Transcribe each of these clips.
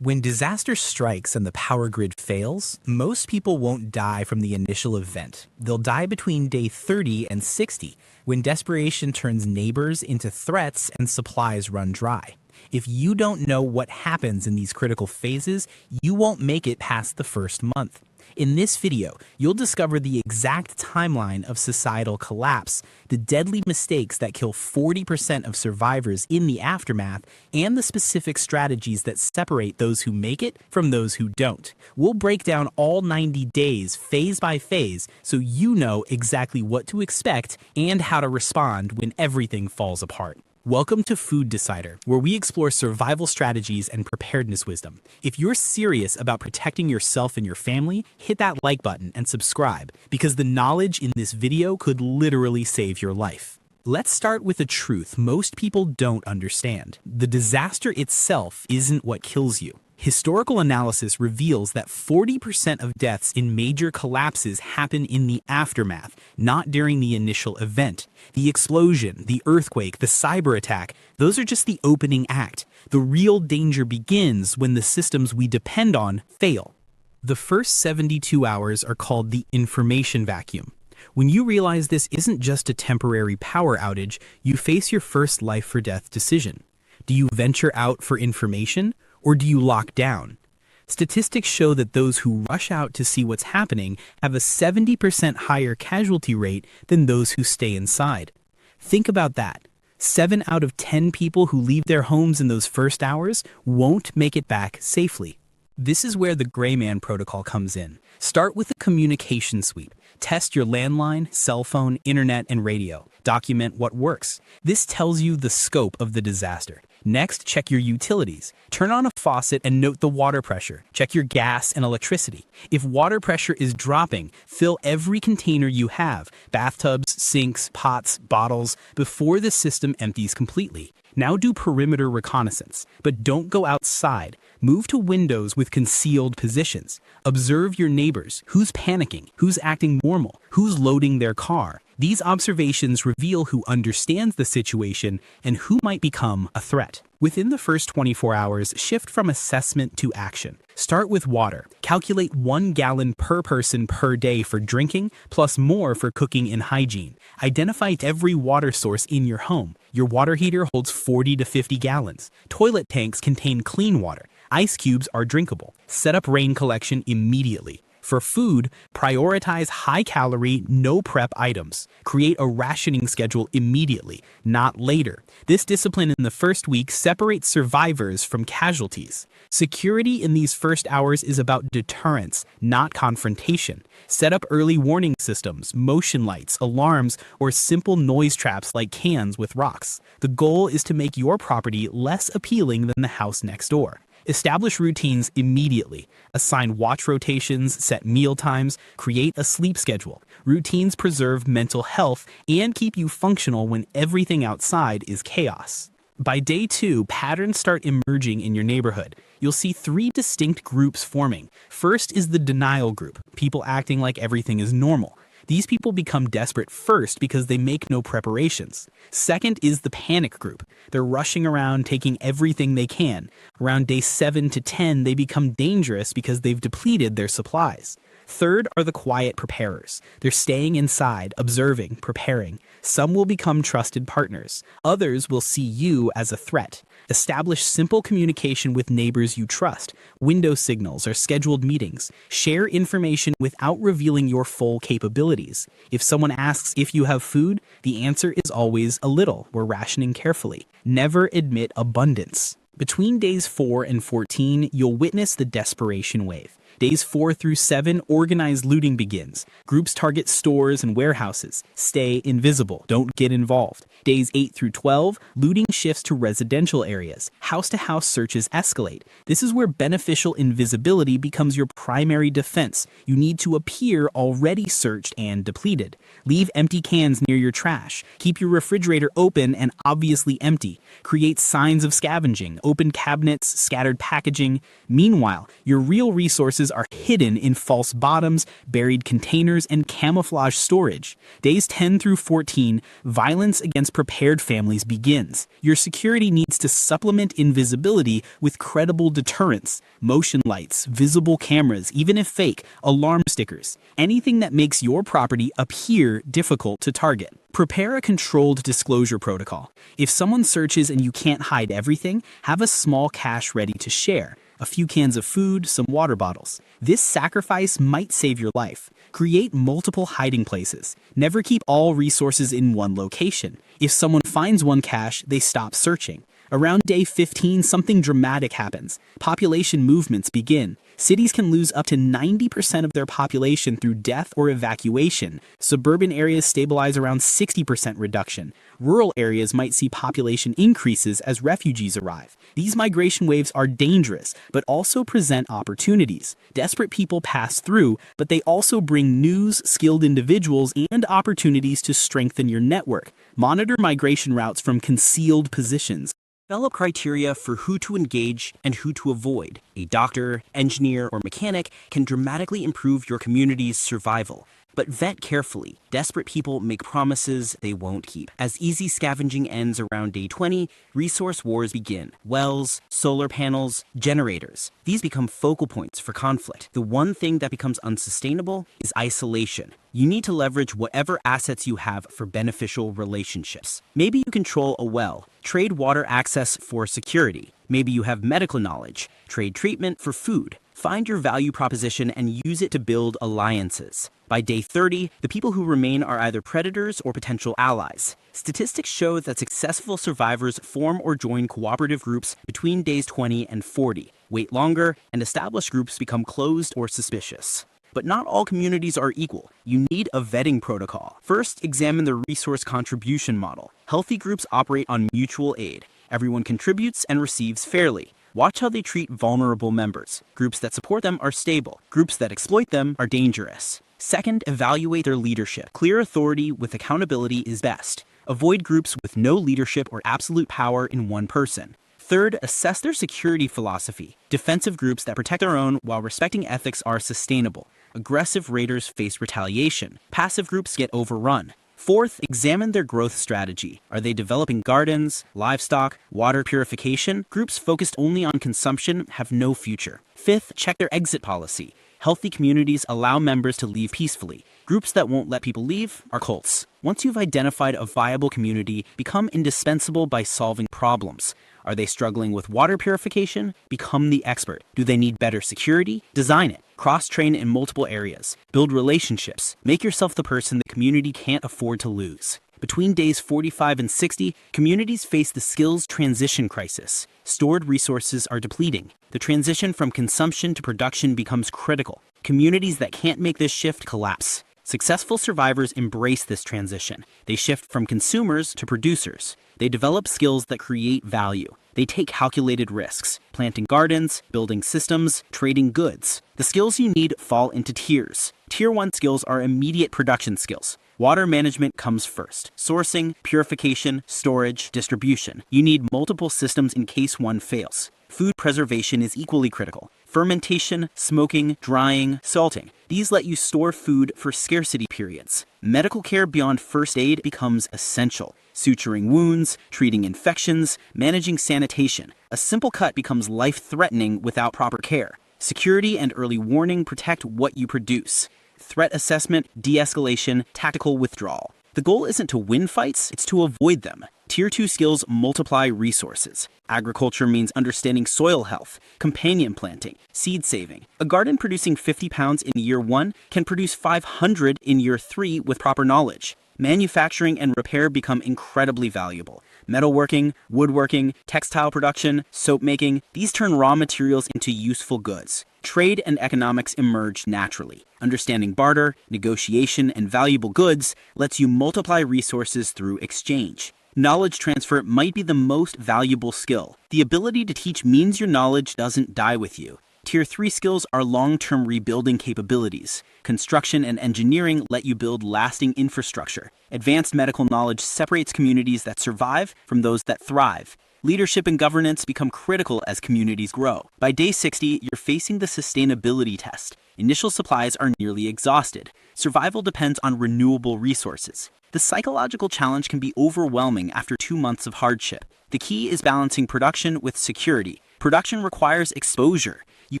When disaster strikes and the power grid fails, most people won't die from the initial event. They'll die between day 30 and 60, when desperation turns neighbors into threats and supplies run dry. If you don't know what happens in these critical phases, you won't make it past the first month. In this video, you'll discover the exact timeline of societal collapse, the deadly mistakes that kill 40% of survivors in the aftermath, and the specific strategies that separate those who make it from those who don't. We'll break down all 90 days, phase by phase, so you know exactly what to expect and how to respond when everything falls apart. Welcome to Food Decider, where we explore survival strategies and preparedness wisdom. If you're serious about protecting yourself and your family, hit that like button and subscribe, because the knowledge in this video could literally save your life. Let's start with a truth most people don't understand. The disaster itself isn't what kills you. Historical analysis reveals that 40% of deaths in major collapses happen in the aftermath, not during the initial event. The explosion, the earthquake, the cyber attack, those are just the opening act. The real danger begins when the systems we depend on fail. The first 72 hours are called the information vacuum. When you realize this isn't just a temporary power outage, you face your first life or death decision. Do you venture out for information? Or do you lock down? Statistics show that those who rush out to see what's happening have a 70% higher casualty rate than those who stay inside. Think about that. 7 out of 10 people who leave their homes in those first hours won't make it back safely. This is where the Greyman Protocol comes in. Start with a communication sweep. Test your landline, cell phone, internet, and radio. Document what works. This tells you the scope of the disaster. Next, check your utilities. Turn on a faucet and note the water pressure. Check your gas and electricity. If water pressure is dropping, fill every container you have, bathtubs, sinks, pots, bottles, before the system empties completely. Now do perimeter reconnaissance, but don't go outside. Move to windows with concealed positions. Observe your neighbors. Who's panicking? Who's acting normal? Who's loading their car? These observations reveal who understands the situation and who might become a threat. Within the first 24 hours, shift from assessment to action. Start with water. Calculate 1 gallon per person per day for drinking, plus more for cooking and hygiene. Identify every water source in your home. Your water heater holds 40 to 50 gallons. Toilet tanks contain clean water. Ice cubes are drinkable. Set up rain collection immediately. For food, prioritize high-calorie, no-prep items. Create a rationing schedule immediately, not later. This discipline in the first week separates survivors from casualties. Security in these first hours is about deterrence, not confrontation. Set up early warning systems, motion lights, alarms, or simple noise traps like cans with rocks. The goal is to make your property less appealing than the house next door. Establish routines immediately. Assign watch rotations, set meal times, create a sleep schedule. Routines preserve mental health and keep you functional when everything outside is chaos. By day 2, patterns start emerging in your neighborhood. You'll see 3 distinct groups forming. First is the denial group, people acting like everything is normal. These people become desperate first because they make no preparations. Second is the panic group. They're rushing around, taking everything they can. Around day 7 to 10, they become dangerous because they've depleted their supplies. Third are the quiet preparers. They're staying inside, observing, preparing. Some will become trusted partners. Others will see you as a threat. Establish simple communication with neighbors you trust. Window signals or scheduled meetings. Share information without revealing your full capabilities. If someone asks if you have food, the answer is always a little. We're rationing carefully. Never admit abundance. Between days 4 and 14, you'll witness the desperation wave. Days 4 through 7, organized looting begins. Groups target stores and warehouses. Stay invisible. Don't get involved. Days 8 through 12, looting shifts to residential areas. House-to-house searches escalate. This is where beneficial invisibility becomes your primary defense. You need to appear already searched and depleted. Leave empty cans near your trash. Keep your refrigerator open and obviously empty. Create signs of scavenging, open cabinets, scattered packaging. Meanwhile, your real resources resources are hidden in false bottoms, buried containers, and camouflage storage. Days 10 through 14, violence against prepared families begins. Your security needs to supplement invisibility with credible deterrence. Motion lights, visible cameras, even if fake, alarm stickers, anything that makes your property appear difficult to target. Prepare a controlled disclosure protocol. If someone searches and you can't hide everything, have a small cache ready to share. A few cans of food, some water bottles. This sacrifice might save your life. Create multiple hiding places. Never keep all resources in one location. If someone finds one cache, they stop searching. Around day 15, something dramatic happens. Population movements begin. Cities can lose up to 90% of their population through death or evacuation. Suburban areas stabilize around 60% reduction. Rural areas might see population increases as refugees arrive. These migration waves are dangerous, but also present opportunities. Desperate people pass through, but they also bring news, skilled individuals, and opportunities to strengthen your network. Monitor migration routes from concealed positions. Develop criteria for who to engage and who to avoid. A doctor, engineer, or mechanic can dramatically improve your community's survival. But vet carefully. Desperate people make promises they won't keep. As easy scavenging ends around day 20, resource wars begin. Wells, solar panels, generators. These become focal points for conflict. The one thing that becomes unsustainable is isolation. You need to leverage whatever assets you have for beneficial relationships. Maybe you control a well. Trade water access for security. Maybe you have medical knowledge. Trade treatment for food. Find your value proposition and use it to build alliances. By day 30, the people who remain are either predators or potential allies. Statistics show that successful survivors form or join cooperative groups between days 20 and 40. Wait longer, and established groups become closed or suspicious. But not all communities are equal. You need a vetting protocol. First, examine the resource contribution model. Healthy groups operate on mutual aid. Everyone contributes and receives fairly. Watch how they treat vulnerable members. Groups that support them are stable. Groups that exploit them are dangerous. Second, evaluate their leadership. Clear authority with accountability is best. Avoid groups with no leadership or absolute power in one person. Third, assess their security philosophy. Defensive groups that protect their own while respecting ethics are sustainable. Aggressive raiders face retaliation. Passive groups get overrun. Fourth, examine their growth strategy. Are they developing gardens, livestock, water purification? Groups focused only on consumption have no future. Fifth, check their exit policy. Healthy communities allow members to leave peacefully. Groups that won't let people leave are cults. Once you've identified a viable community, become indispensable by solving problems. Are they struggling with water purification? Become the expert. Do they need better security? Design it. Cross-train in multiple areas. Build relationships. Make yourself the person the community can't afford to lose. Between days 45 and 60, communities face the skills transition crisis. Stored resources are depleting. The transition from consumption to production becomes critical. Communities that can't make this shift collapse. Successful survivors embrace this transition. They shift from consumers to producers. They develop skills that create value. They take calculated risks, planting gardens, building systems, trading goods. The skills you need fall into tiers. Tier 1 skills are immediate production skills. Water management comes first. Sourcing, purification, storage, distribution. You need multiple systems in case one fails. Food preservation is equally critical. Fermentation, smoking, drying, salting. These let you store food for scarcity periods. Medical care beyond first aid becomes essential. Suturing wounds, treating infections, managing sanitation. A simple cut becomes life-threatening without proper care. Security and early warning protect what you produce. Threat assessment, de-escalation, tactical withdrawal. The goal isn't to win fights, it's to avoid them. Tier 2 skills multiply resources. Agriculture means understanding soil health, companion planting, seed saving. A garden producing 50 pounds in year 1 can produce 500 in year 3 with proper knowledge. Manufacturing and repair become incredibly valuable. Metalworking, woodworking, textile production, soap making, these turn raw materials into useful goods. Trade and economics emerge naturally. Understanding barter, negotiation, and valuable goods lets you multiply resources through exchange. Knowledge transfer might be the most valuable skill. The ability to teach means your knowledge doesn't die with you. Tier 3 skills are long-term rebuilding capabilities. Construction and engineering let you build lasting infrastructure. Advanced medical knowledge separates communities that survive from those that thrive. Leadership and governance become critical as communities grow. By day 60, you're facing the sustainability test. Initial supplies are nearly exhausted. Survival depends on renewable resources. The psychological challenge can be overwhelming after 2 months of hardship. The key is balancing production with security. Production requires exposure. You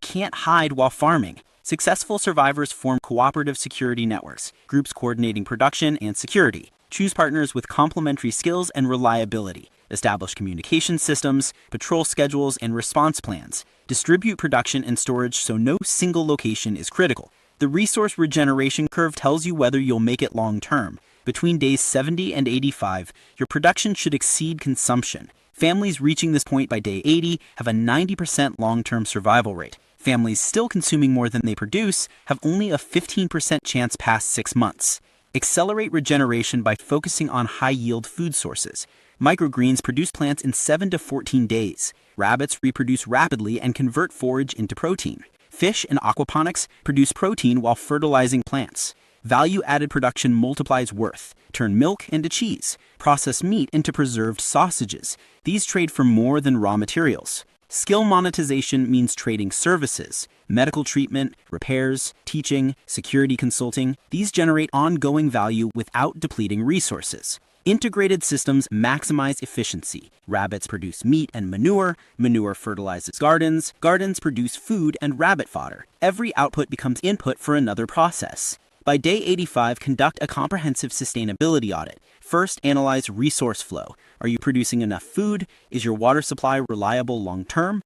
can't hide while farming. Successful survivors form cooperative security networks, groups coordinating production and security. Choose partners with complementary skills and reliability. Establish communication systems, patrol schedules, and response plans. Distribute production and storage so no single location is critical. The resource regeneration curve tells you whether you'll make it long term. Between days 70 and 85, your production should exceed consumption. Families reaching this point by day 80 have a 90% long-term survival rate. Families still consuming more than they produce have only a 15% chance past 6 months. Accelerate regeneration by focusing on high-yield food sources. Microgreens produce plants in 7 to 14 days. Rabbits reproduce rapidly and convert forage into protein. Fish and aquaponics produce protein while fertilizing plants. Value-added production multiplies worth. Turn milk into cheese. Process meat into preserved sausages. These trade for more than raw materials. Skill monetization means trading services, medical treatment, repairs, teaching, security consulting. These generate ongoing value without depleting resources. Integrated systems maximize efficiency. Rabbits produce meat and manure. Manure fertilizes gardens. Gardens produce food and rabbit fodder. Every output becomes input for another process. By day 85, conduct a comprehensive sustainability audit. First, analyze resource flow. Are you producing enough food? Is your water supply reliable long-term?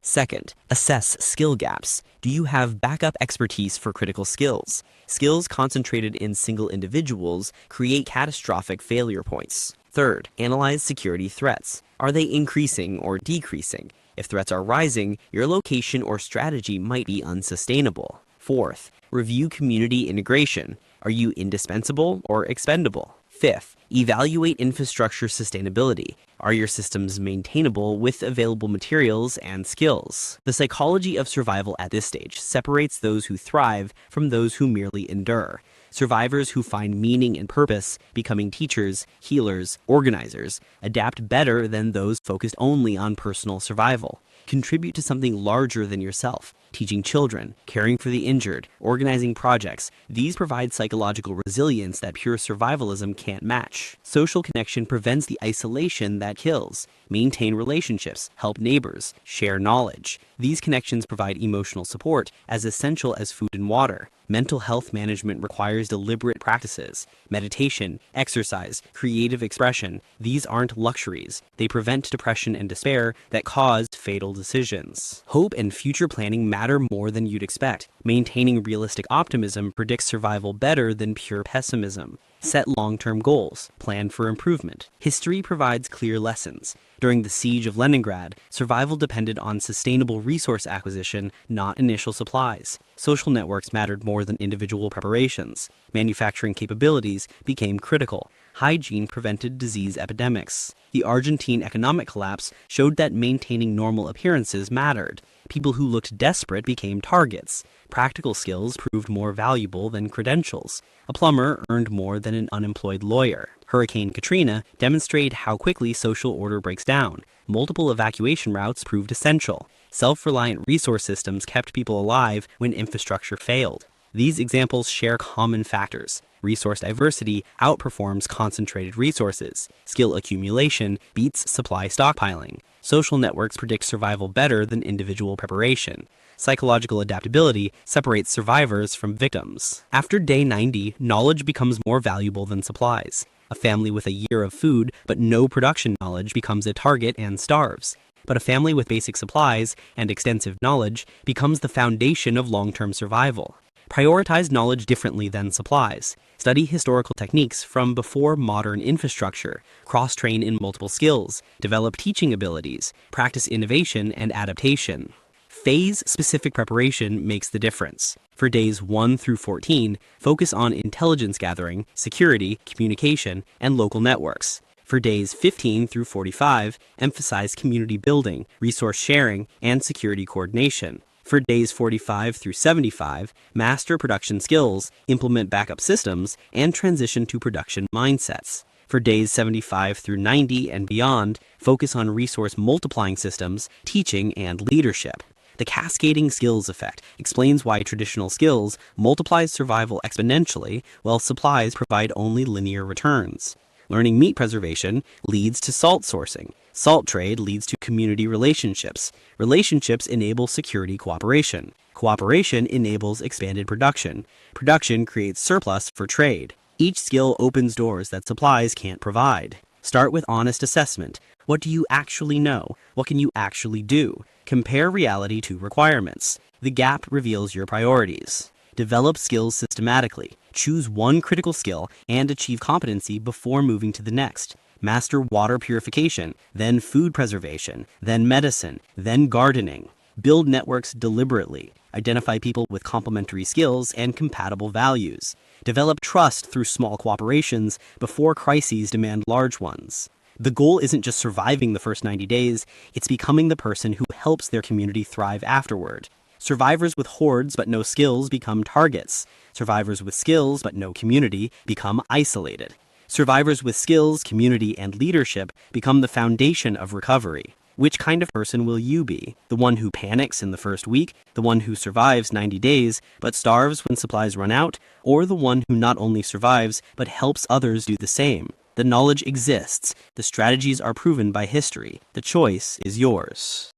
Second, assess skill gaps. Do you have backup expertise for critical skills? Skills concentrated in single individuals create catastrophic failure points. Third, analyze security threats. Are they increasing or decreasing? If threats are rising, your location or strategy might be unsustainable. Fourth, review community integration. Are you indispensable or expendable? Fifth, evaluate infrastructure sustainability. Are your systems maintainable with available materials and skills? The psychology of survival at this stage separates those who thrive from those who merely endure. Survivors who find meaning and purpose, becoming teachers, healers, organizers, adapt better than those focused only on personal survival. Contribute to something larger than yourself. Teaching children, caring for the injured, organizing projects. These provide psychological resilience that pure survivalism can't match. Social connection prevents the isolation that kills. Maintain relationships, help neighbors, share knowledge. These connections provide emotional support as essential as food and water. Mental health management requires deliberate practices. Meditation, exercise, creative expression. These aren't luxuries. They prevent depression and despair that cause fatal decisions. Hope and future planning matter more than you'd expect. Maintaining realistic optimism predicts survival better than pure pessimism. Set long-term goals. Plan for improvement. History provides clear lessons. During the siege of Leningrad, survival depended on sustainable resource acquisition, not initial supplies. Social networks mattered more than individual preparations. Manufacturing capabilities became critical. Hygiene prevented disease epidemics. The Argentine economic collapse showed that maintaining normal appearances mattered. People who looked desperate became targets. Practical skills proved more valuable than credentials. A plumber earned more than an unemployed lawyer. Hurricane Katrina demonstrated how quickly social order breaks down. Multiple evacuation routes proved essential. Self-reliant resource systems kept people alive when infrastructure failed. These examples share common factors. Resource diversity outperforms concentrated resources. Skill accumulation beats supply stockpiling. Social networks predict survival better than individual preparation. Psychological adaptability separates survivors from victims. After day 90, knowledge becomes more valuable than supplies. A family with a year of food but no production knowledge becomes a target and starves. But a family with basic supplies and extensive knowledge becomes the foundation of long-term survival. Prioritize knowledge differently than supplies. Study historical techniques from before modern infrastructure. Cross-train in multiple skills. Develop teaching abilities. Practice innovation and adaptation. Phase-specific preparation makes the difference. For days 1 through 14, focus on intelligence gathering, security, communication, and local networks. For days 15 through 45, emphasize community building, resource sharing, and security coordination. For days 45 through 75, master production skills, implement backup systems, and transition to production mindsets. For days 75 through 90 and beyond, focus on resource multiplying systems, teaching, and leadership. The cascading skills effect explains why traditional skills multiplies survival exponentially, while supplies provide only linear returns. Learning meat preservation leads to salt sourcing. Salt trade leads to community relationships. Relationships enable security cooperation. Cooperation enables expanded production. Production creates surplus for trade. Each skill opens doors that supplies can't provide. Start with honest assessment. What do you actually know? What can you actually do? Compare reality to requirements. The gap reveals your priorities. Develop skills systematically. Choose one critical skill and achieve competency before moving to the next. Master water purification, then food preservation, then medicine, then gardening. Build networks deliberately. Identify people with complementary skills and compatible values. Develop trust through small cooperations before crises demand large ones. The goal isn't just surviving the first 90 days, it's becoming the person who helps their community thrive afterward. Survivors with hordes but no skills become targets. Survivors with skills but no community become isolated. Survivors with skills, community, and leadership become the foundation of recovery. Which kind of person will you be? The one who panics in the first week, the one who survives 90 days but starves when supplies run out, or the one who not only survives but helps others do the same? The knowledge exists. The strategies are proven by history. The choice is yours.